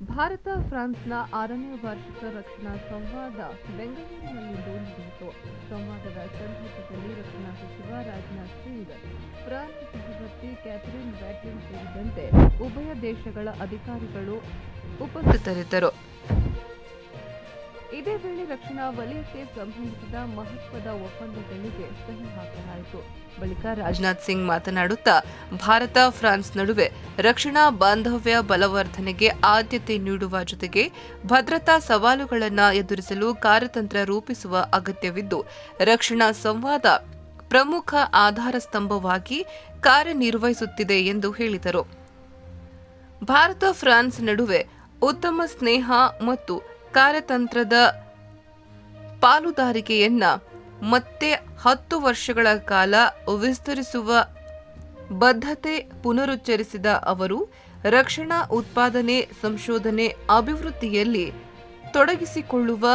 ಭಾರತ ಫ್ರಾನ್ಸ್ನ 6ನೇ ವಾರ್ಷಿಕ ರಕ್ಷಣಾ ಸಂವಾದ ಬೆಂಗಳೂರಿನಲ್ಲಿಂದು ನಡೆಯಿತು. ಸಂವಾದದ ಸಂದರ್ಭದಲ್ಲಿ ರಕ್ಷಣಾ ಸಚಿವ ರಾಜನಾಥ್ ಸಿಂಗ್, ಫ್ರಾನ್ಸ್ ಸಹವರ್ತಿ ಕ್ಯಾಥರಿನ್ ವ್ಯಾಟ್ರಿನ್ ಸೇರಿದಂತೆ ಉಭಯ ದೇಶಗಳ ಅಧಿಕಾರಿಗಳು ಉಪಸ್ಥಿತರಿದ್ದರು. ಇದೇ ವೇಳೆ ರಕ್ಷಣಾ ವಲಯಕ್ಕೆ ಸಂಬಂಧಿಸಿದ ಮಹತ್ವದ ಒಪ್ಪಂದಗಳಿಗೆ ಸಹಿ ಹಾಕಲಾಯಿತು. ಬಳಿಕ ರಾಜನಾಥ್ ಸಿಂಗ್ ಮಾತನಾಡುತ್ತಾ, ಭಾರತ ಫ್ರಾನ್ಸ್ ನಡುವೆ ರಕ್ಷಣಾ ಬಾಂಧವ್ಯ ಬಲವರ್ಧನೆಗೆ ಆದ್ಯತೆ ನೀಡುವ ಜೊತೆಗೆ ಭದ್ರತಾ ಸವಾಲುಗಳನ್ನು ಎದುರಿಸಲು ಕಾರ್ಯತಂತ್ರ ರೂಪಿಸುವ ಅಗತ್ಯವಿದ್ದು, ರಕ್ಷಣಾ ಸಂವಾದ ಪ್ರಮುಖ ಆಧಾರ ಸ್ತಂಭವಾಗಿ ಕಾರ್ಯನಿರ್ವಹಿಸುತ್ತಿದೆ ಎಂದು ಹೇಳಿದರು. ಭಾರತ ಫ್ರಾನ್ಸ್ ನಡುವೆ ಉತ್ತಮ ಸ್ನೇಹ ಮತ್ತು ಕಾರ್ಯತಂತ್ರದ ಪಾಲುದಾರಿಕೆಯನ್ನ ಮತ್ತೆ 10 ವರ್ಷಗಳ ಕಾಲ ವಿಸ್ತರಿಸುವ ಬದ್ಧತೆ ಪುನರುಚ್ಚರಿಸಿದ ಅವರು, ರಕ್ಷಣಾ ಉತ್ಪಾದನೆ, ಸಂಶೋಧನೆ, ಅಭಿವೃದ್ಧಿಯಲ್ಲಿ ತೊಡಗಿಸಿಕೊಳ್ಳುವ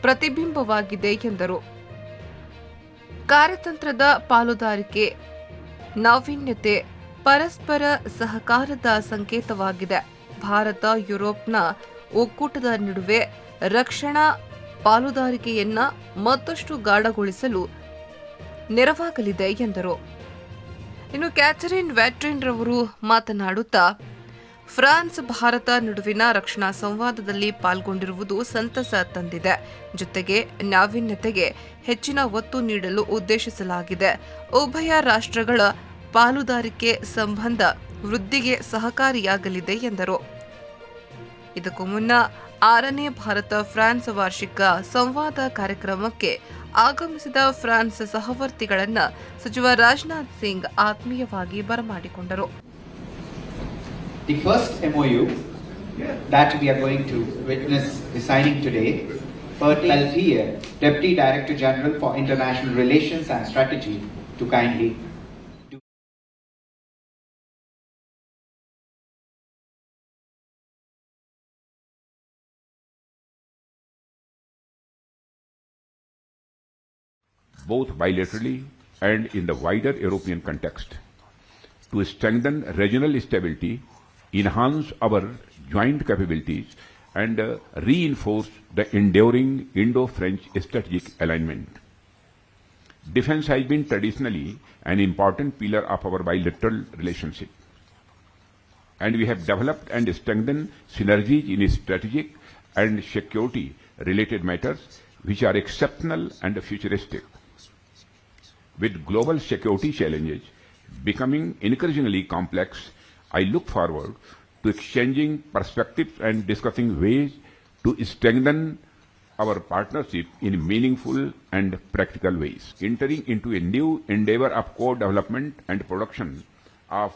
ಪ್ರತಿಬಿಂಬವಾಗಿದೆ ಎಂದರು. ಕಾರ್ಯತಂತ್ರದ ಪಾಲುದಾರಿಕೆ, ನಾವೀನ್ಯತೆ, ಪರಸ್ಪರ ಸಹಕಾರದ ಸಂಕೇತವಾಗಿದೆ. ಭಾರತ ಯುರೋಪ್ನ ಒಕ್ಕೂಟದ ನಡುವೆ ರಕ್ಷಣಾ ಪಾಲುದಾರಿಕೆಯನ್ನ ಮತ್ತಷ್ಟು ಗಾಢಗೊಳಿಸಲು ನೆರವಾಗಲಿದೆ ಎಂದರು. ಇನ್ನು ಕ್ಯಾಥರಿನ್ ವ್ಯಾಟ್ರಿನ್ ರವರು ಮಾತನಾಡುತ್ತಾ, ಫ್ರಾನ್ಸ್ ಭಾರತ ನಡುವಿನ ರಕ್ಷಣಾ ಸಂವಾದದಲ್ಲಿ ಪಾಲ್ಗೊಂಡಿರುವುದು ಸಂತಸ ತಂದಿದೆ. ಜೊತೆಗೆ ನಾವೀನ್ಯತೆಗೆ ಹೆಚ್ಚಿನ ಒತ್ತು ನೀಡಲು ಉದ್ದೇಶಿಸಲಾಗಿದೆ. ಉಭಯ ರಾಷ್ಟ್ರಗಳ ಪಾಲುದಾರಿಕೆ ಸಂಬಂಧ ವೃದ್ಧಿಗೆ ಸಹಕಾರಿಯಾಗಲಿದೆ ಎಂದರು. ಇದಕ್ಕೂ ಮುನ್ನ 6ನೇ ಭಾರತ ಫ್ರಾನ್ಸ್ ವಾರ್ಷಿಕ ಸಂವಾದ ಕಾರ್ಯಕ್ರಮಕ್ಕೆ ಆಗಮಿಸಿದ ಫ್ರಾನ್ಸ್ ಸಹವರ್ತಿಗಳನ್ನು ಸಚಿವ ರಾಜನಾಥ್ ಸಿಂಗ್ ಆತ್ಮೀಯವಾಗಿ ಬರಮಾಡಿಕೊಂಡರು. The first MOU that we are going to witness the signing today, Bert Peltier, Deputy Director General for International Relations and Strategy, to kindly both bilaterally and in the wider European context, to strengthen regional stability, enhance our joint capabilities, and reinforce the enduring Indo-French strategic alignment. Defense has been traditionally an important pillar of our bilateral relationship, and we have developed and strengthened synergies in strategic and security-related matters which are exceptional and futuristic. With global security challenges becoming increasingly complex, I look forward to exchanging perspectives and discussing ways to strengthen our partnership in meaningful and practical ways. Entering into a new endeavor of co-development and production of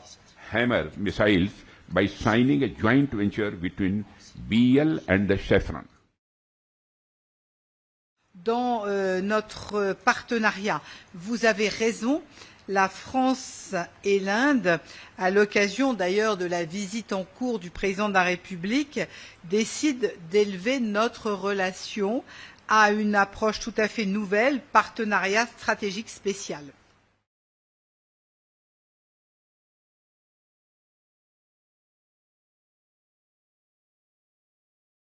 HAMMER missiles by signing a joint venture between BEL and the Safran. Dans notre partenariat, vous avez raison, la France et l'Inde, à l'occasion d'ailleurs de la visite en cours du président de la République, décident d'élever notre relation à une approche tout à fait nouvelle, partenariat stratégique spécial.